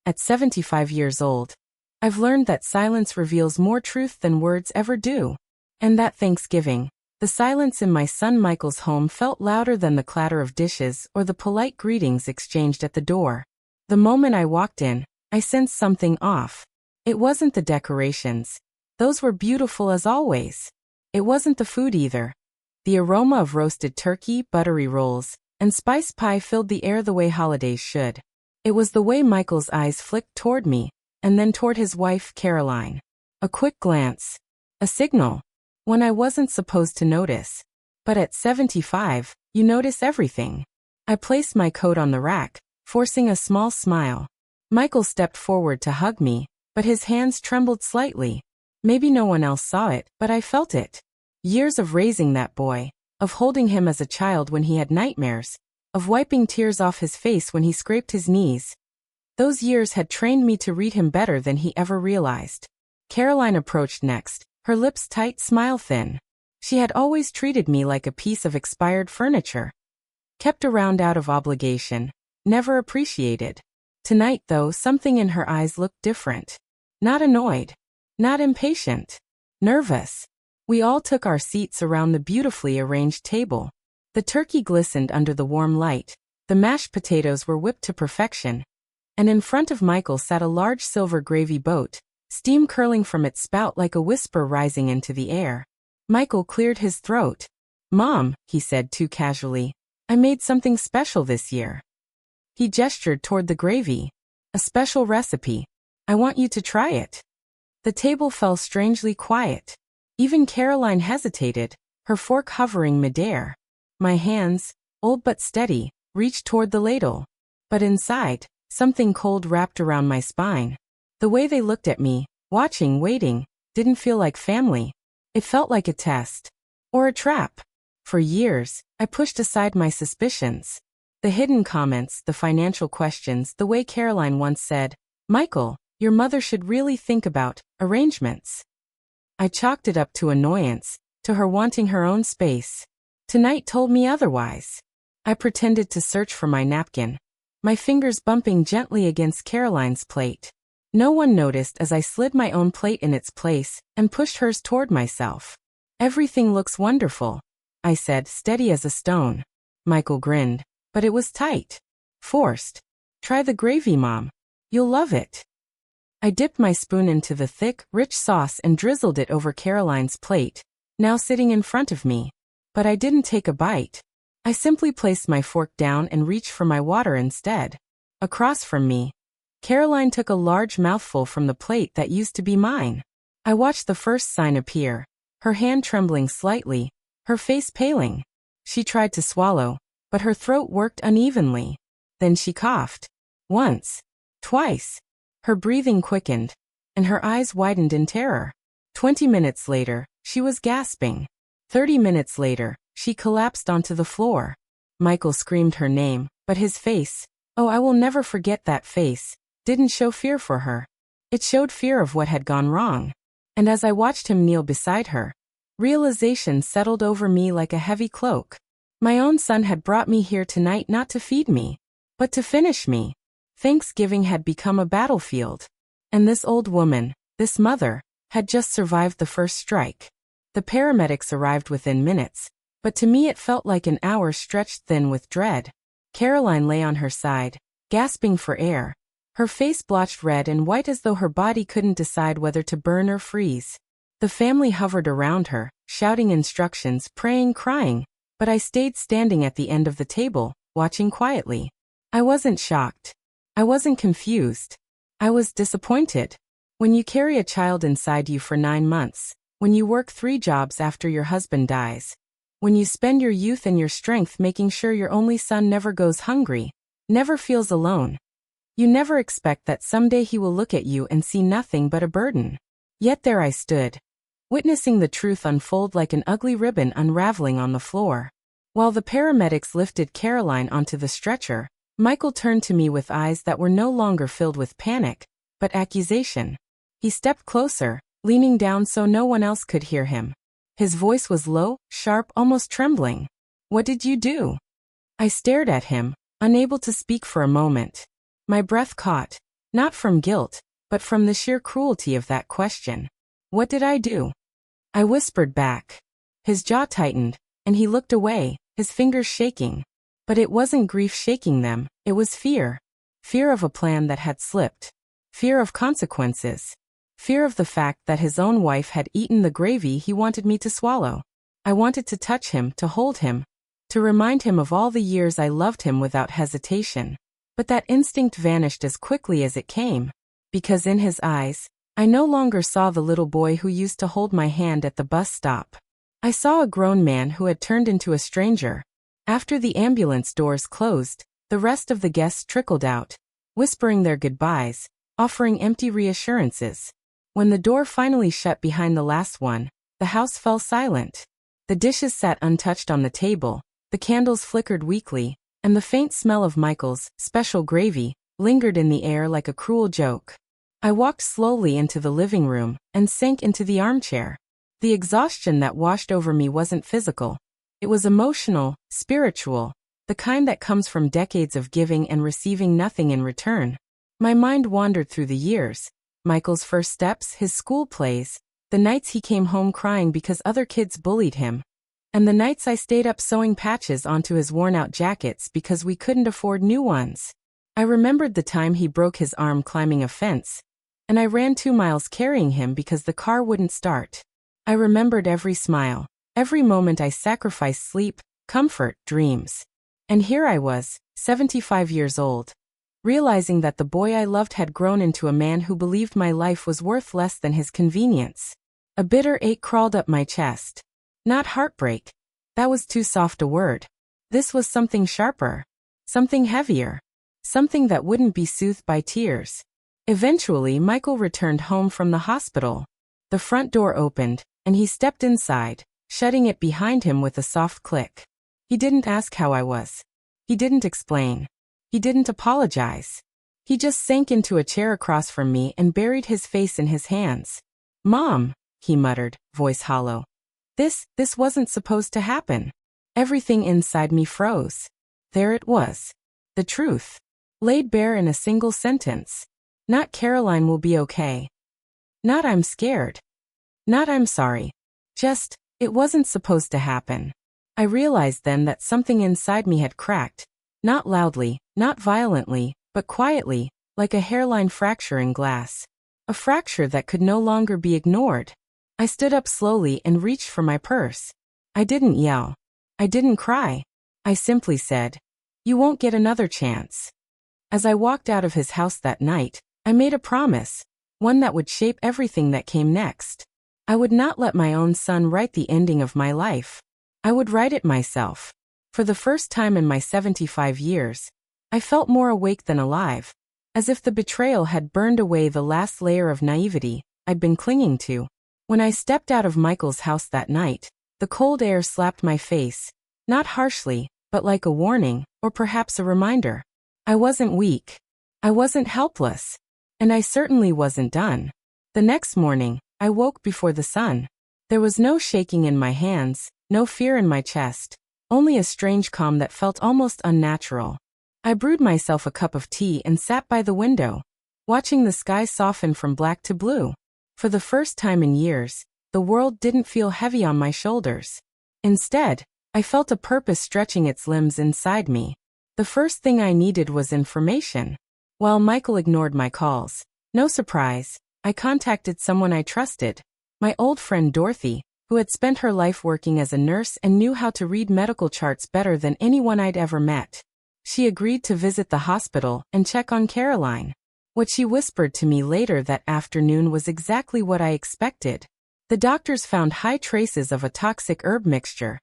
At 75 years old, I've learned that silence reveals more truth than words ever do. And that Thanksgiving, the silence in my son Michael's home felt louder than the clatter of dishes or the polite greetings exchanged at the door. The moment I walked in, I sensed something off. It wasn't the decorations. Those were beautiful as always. It wasn't the food either. The aroma of roasted turkey, buttery rolls, and spice pie filled the air the way holidays should. It was the way Michael's eyes flicked toward me, and then toward his wife, Caroline. A quick glance. A signal. One I wasn't supposed to notice. But at 75, you notice everything. I placed my coat on the rack, forcing a small smile. Michael stepped forward to hug me, but his hands trembled slightly. Maybe no one else saw it, but I felt it. Years of raising that boy, of holding him as a child when he had nightmares, of wiping tears off his face when he scraped his knees. Those years had trained me to read him better than he ever realized. Caroline approached next, her lips tight, smile thin. She had always treated me like a piece of expired furniture. Kept around out of obligation, never appreciated. Tonight, though, something in her eyes looked different. Not annoyed. Not impatient. Nervous. We all took our seats around the beautifully arranged table. The turkey glistened under the warm light, the mashed potatoes were whipped to perfection, and in front of Michael sat a large silver gravy boat, steam curling from its spout like a whisper rising into the air. Michael cleared his throat. "Mom," he said too casually, "I made something special this year." He gestured toward the gravy. "A special recipe. I want you to try it." The table fell strangely quiet. Even Caroline hesitated, her fork hovering midair. My hands, old but steady, reached toward the ladle. But inside, something cold wrapped around my spine. The way they looked at me, watching, waiting, didn't feel like family. It felt like a test. Or a trap. For years, I pushed aside my suspicions. The hidden comments, the financial questions, the way Caroline once said, "Michael, your mother should really think about arrangements." I chalked it up to annoyance, to her wanting her own space. Tonight told me otherwise. I pretended to search for my napkin, my fingers bumping gently against Caroline's plate. No one noticed as I slid my own plate in its place and pushed hers toward myself. "Everything looks wonderful," I said, steady as a stone. Michael grinned, but it was tight. Forced. "Try the gravy, Mom. You'll love it." I dipped my spoon into the thick, rich sauce and drizzled it over Caroline's plate, now sitting in front of me. But I didn't take a bite. I simply placed my fork down and reached for my water instead. Across from me, Caroline took a large mouthful from the plate that used to be mine. I watched the first sign appear, her hand trembling slightly, her face paling. She tried to swallow, but her throat worked unevenly. Then she coughed. Once. Twice. Her breathing quickened, and her eyes widened in terror. 20 minutes later, she was gasping. 30 minutes later, she collapsed onto the floor. Michael screamed her name, but his face, oh, I will never forget that face, didn't show fear for her. It showed fear of what had gone wrong. And as I watched him kneel beside her, realization settled over me like a heavy cloak. My own son had brought me here tonight not to feed me, but to finish me. Thanksgiving had become a battlefield. And this old woman, this mother, had just survived the first strike. The paramedics arrived within minutes, but to me it felt like an hour stretched thin with dread. Caroline lay on her side, gasping for air, her face blotched red and white as though her body couldn't decide whether to burn or freeze. The family hovered around her, shouting instructions, praying, crying, but I stayed standing at the end of the table, watching quietly. I wasn't shocked. I wasn't confused. I was disappointed. When you carry a child inside you for 9 months, when you work 3 jobs after your husband dies, when you spend your youth and your strength making sure your only son never goes hungry, never feels alone, you never expect that someday he will look at you and see nothing but a burden. Yet there I stood, witnessing the truth unfold like an ugly ribbon unraveling on the floor. While the paramedics lifted Caroline onto the stretcher, Michael turned to me with eyes that were no longer filled with panic, but accusation. He stepped closer, leaning down so no one else could hear him. His voice was low, sharp, almost trembling. "What did you do?" I stared at him, unable to speak for a moment. My breath caught. Not from guilt, but from the sheer cruelty of that question. What did I do? I whispered back. His jaw tightened, and he looked away, his fingers shaking. But it wasn't grief shaking them, it was fear. Fear of a plan that had slipped. Fear of consequences. Fear of the fact that his own wife had eaten the gravy he wanted me to swallow. I wanted to touch him, to hold him, to remind him of all the years I loved him without hesitation. But that instinct vanished as quickly as it came, because in his eyes, I no longer saw the little boy who used to hold my hand at the bus stop. I saw a grown man who had turned into a stranger. After the ambulance doors closed, the rest of the guests trickled out, whispering their goodbyes, offering empty reassurances. When the door finally shut behind the last one, the house fell silent. The dishes sat untouched on the table, the candles flickered weakly, and the faint smell of Michael's special gravy lingered in the air like a cruel joke. I walked slowly into the living room and sank into the armchair. The exhaustion that washed over me wasn't physical. It was emotional, spiritual, the kind that comes from decades of giving and receiving nothing in return. My mind wandered through the years. Michael's first steps, his school plays, the nights he came home crying because other kids bullied him, and the nights I stayed up sewing patches onto his worn-out jackets because we couldn't afford new ones. I remembered the time he broke his arm climbing a fence, and I ran 2 miles carrying him because the car wouldn't start. I remembered every smile, every moment I sacrificed sleep, comfort, dreams. And here I was, 75 years old, realizing that the boy I loved had grown into a man who believed my life was worth less than his convenience. A bitter ache crawled up my chest. Not heartbreak. That was too soft a word. This was something sharper. Something heavier. Something that wouldn't be soothed by tears. Eventually, Michael returned home from the hospital. The front door opened, and he stepped inside, shutting it behind him with a soft click. He didn't ask how I was. He didn't explain. He didn't apologize. He just sank into a chair across from me and buried his face in his hands. "Mom," he muttered, voice hollow. This wasn't supposed to happen. Everything inside me froze. There it was. The truth. Laid bare in a single sentence. Not Caroline will be okay. Not I'm scared. Not I'm sorry. Just, it wasn't supposed to happen. I realized then that something inside me had cracked. Not loudly, not violently, but quietly, like a hairline fracture in glass. A fracture that could no longer be ignored. I stood up slowly and reached for my purse. I didn't yell. I didn't cry. I simply said, "You won't get another chance." As I walked out of his house that night, I made a promise, one that would shape everything that came next. I would not let my own son write the ending of my life. I would write it myself. For the first time in my 75 years, I felt more awake than alive, as if the betrayal had burned away the last layer of naivety I'd been clinging to. When I stepped out of Michael's house that night, the cold air slapped my face, not harshly, but like a warning, or perhaps a reminder. I wasn't weak. I wasn't helpless. And I certainly wasn't done. The next morning, I woke before the sun. There was no shaking in my hands, no fear in my chest, only a strange calm that felt almost unnatural. I brewed myself a cup of tea and sat by the window, watching the sky soften from black to blue. For the first time in years, the world didn't feel heavy on my shoulders. Instead, I felt a purpose stretching its limbs inside me. The first thing I needed was information. While Michael ignored my calls, no surprise, I contacted someone I trusted, my old friend Dorothy, who had spent her life working as a nurse and knew how to read medical charts better than anyone I'd ever met. She agreed to visit the hospital and check on Caroline. What she whispered to me later that afternoon was exactly what I expected. The doctors found high traces of a toxic herb mixture.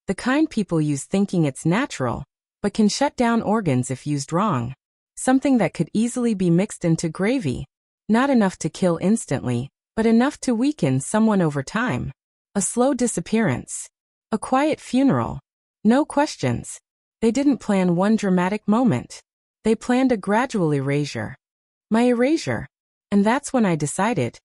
The kind people use thinking it's natural, but can shut down organs if used wrong. Something that could easily be mixed into gravy. Not enough to kill instantly, but enough to weaken someone over time. A slow disappearance. A quiet funeral. No questions. They didn't plan one dramatic moment. They planned a gradual erasure. My erasure. And that's when I decided.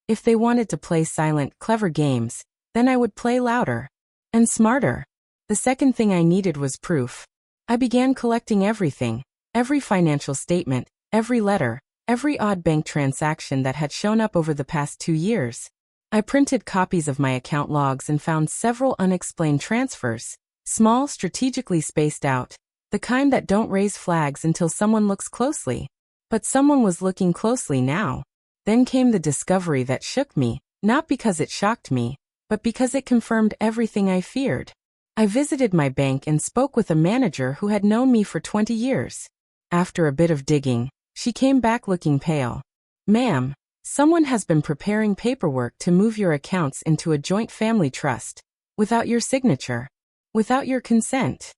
If they wanted to play silent, clever games, then I would play louder. And smarter. The second thing I needed was proof. I began collecting everything. Every financial statement, every letter, every odd bank transaction that had shown up over the past 2 years. I printed copies of my account logs and found several unexplained transfers, small, strategically spaced out, the kind that don't raise flags until someone looks closely. But someone was looking closely now. Then came the discovery that shook me, not because it shocked me, but because it confirmed everything I feared. I visited my bank and spoke with a manager who had known me for 20 years. After a bit of digging, she came back looking pale. "Ma'am, someone has been preparing paperwork to move your accounts into a joint family trust, without your signature, without your consent."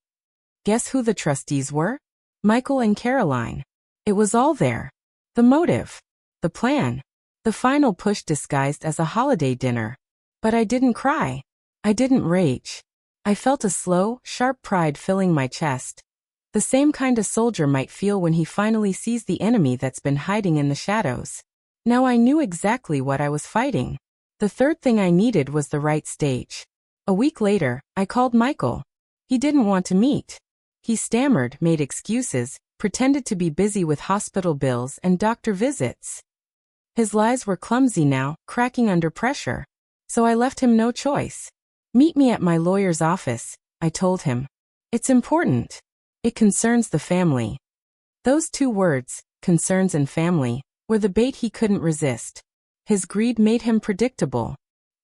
Guess who the trustees were? Michael and Caroline. It was all there. The motive. The plan. The final push disguised as a holiday dinner. But I didn't cry. I didn't rage. I felt a slow, sharp pride filling my chest. The same kind a soldier might feel when he finally sees the enemy that's been hiding in the shadows. Now I knew exactly what I was fighting. The third thing I needed was the right stage. A week later, I called Michael. He didn't want to meet. He stammered, made excuses, pretended to be busy with hospital bills and doctor visits. His lies were clumsy now, cracking under pressure. So I left him no choice. "Meet me at my lawyer's office," I told him. "It's important. It concerns the family." Those two words, concerns and family, were the bait he couldn't resist. His greed made him predictable.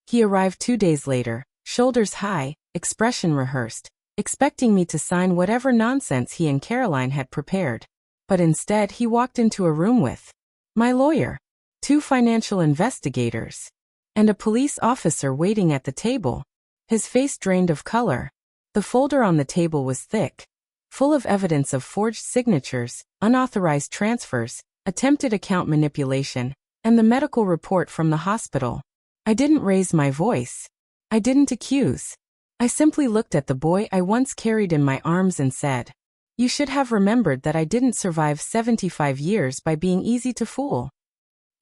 He arrived 2 days later, shoulders high, expression rehearsed, expecting me to sign whatever nonsense he and Caroline had prepared. But instead he walked into a room with my lawyer, 2 financial investigators, and a police officer waiting at the table. His face drained of color. The folder on the table was thick, full of evidence of forged signatures, unauthorized transfers, attempted account manipulation, and the medical report from the hospital. I didn't raise my voice. I didn't accuse. I simply looked at the boy I once carried in my arms and said, "You should have remembered that I didn't survive 75 years by being easy to fool."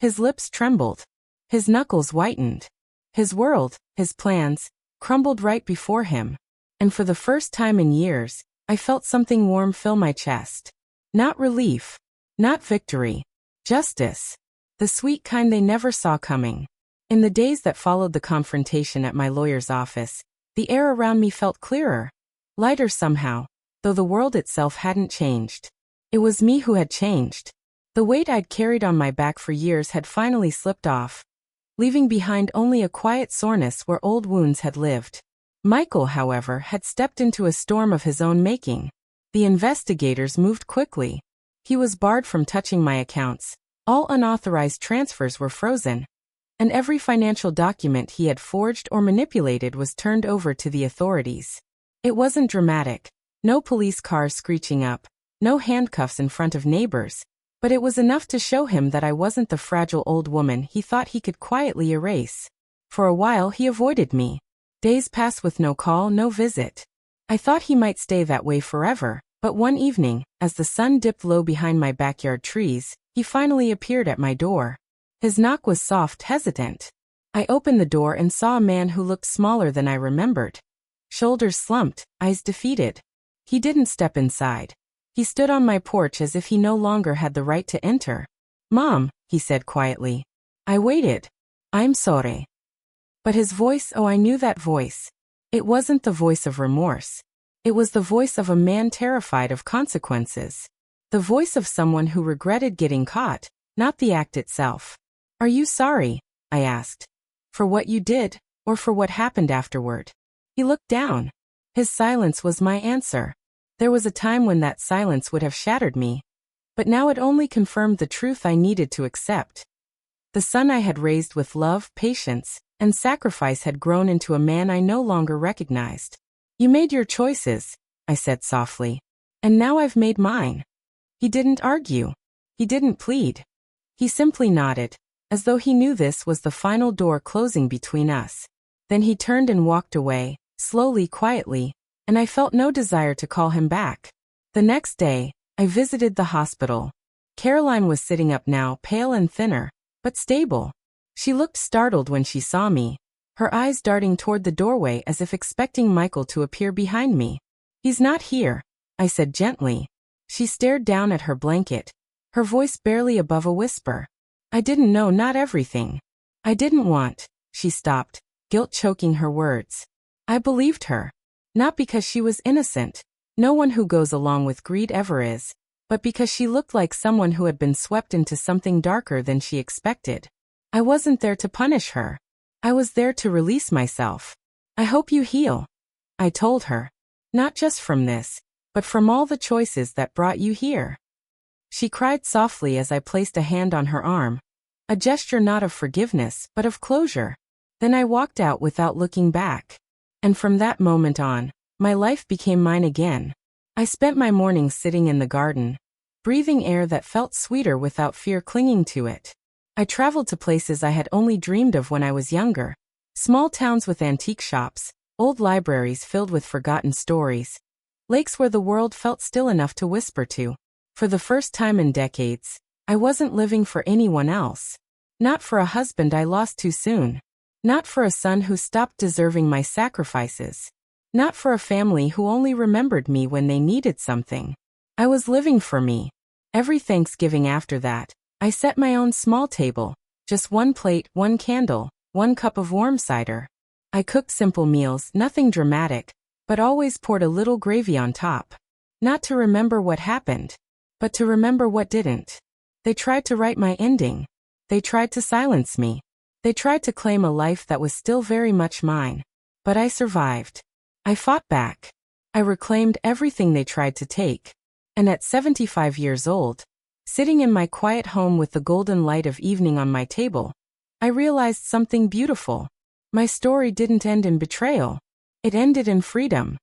His lips trembled. His knuckles whitened. His world, his plans, crumbled right before him. And for the first time in years, I felt something warm fill my chest. Not relief. Not victory. Justice. The sweet kind they never saw coming. In the days that followed the confrontation at my lawyer's office, the air around me felt clearer. Lighter somehow, though the world itself hadn't changed. It was me who had changed. The weight I'd carried on my back for years had finally slipped off, leaving behind only a quiet soreness where old wounds had lived. Michael, however, had stepped into a storm of his own making. The investigators moved quickly. He was barred from touching my accounts. All unauthorized transfers were frozen. And every financial document he had forged or manipulated was turned over to the authorities. It wasn't dramatic. No police cars screeching up. No handcuffs in front of neighbors. But it was enough to show him that I wasn't the fragile old woman he thought he could quietly erase. For a while he avoided me. Days passed with no call, no visit. I thought he might stay that way forever, but one evening, as the sun dipped low behind my backyard trees, he finally appeared at my door. His knock was soft, hesitant. I opened the door and saw a man who looked smaller than I remembered. Shoulders slumped, eyes defeated. He didn't step inside. He stood on my porch as if he no longer had the right to enter. "Mom," he said quietly. I waited. "I'm sorry." But his voice, oh, I knew that voice. It wasn't the voice of remorse. It was the voice of a man terrified of consequences. The voice of someone who regretted getting caught, not the act itself. "Are you sorry?" I asked. "For what you did, or for what happened afterward?" He looked down. His silence was my answer. There was a time when that silence would have shattered me. But now it only confirmed the truth I needed to accept. The son I had raised with love, patience, and sacrifice had grown into a man I no longer recognized. "You made your choices," I said softly. "And now I've made mine." He didn't argue. He didn't plead. He simply nodded, as though he knew this was the final door closing between us. Then he turned and walked away, slowly, quietly, and I felt no desire to call him back. The next day, I visited the hospital. Caroline was sitting up now, pale and thinner, but stable. She looked startled when she saw me, her eyes darting toward the doorway as if expecting Michael to appear behind me. "He's not here," I said gently. She stared down at her blanket, her voice barely above a whisper. I didn't know, not everything. I didn't want. She stopped, guilt choking her words. I believed her. Not because she was innocent. No one who goes along with greed ever is. But because she looked like someone who had been swept into something darker than she expected. I wasn't there to punish her. I was there to release myself. I hope you heal, I told her. Not just from this, but from all the choices that brought you here. She cried softly as I placed a hand on her arm. A gesture not of forgiveness, but of closure. Then I walked out without looking back. And from that moment on, my life became mine again. I spent my mornings sitting in the garden, breathing air that felt sweeter without fear clinging to it. I traveled to places I had only dreamed of when I was younger. Small towns with antique shops, old libraries filled with forgotten stories, lakes where the world felt still enough to whisper to. For the first time in decades, I wasn't living for anyone else. Not for a husband I lost too soon. Not for a son who stopped deserving my sacrifices. Not for a family who only remembered me when they needed something. I was living for me. Every Thanksgiving after that, I set my own small table. Just one plate, one candle, one cup of warm cider. I cooked simple meals, nothing dramatic, but always poured a little gravy on top. Not to remember what happened, but to remember what didn't. They tried to write my ending. They tried to silence me. They tried to claim a life that was still very much mine. But I survived. I fought back. I reclaimed everything they tried to take. And at 75 years old, sitting in my quiet home with the golden light of evening on my table, I realized something beautiful. My story didn't end in betrayal. It ended in freedom.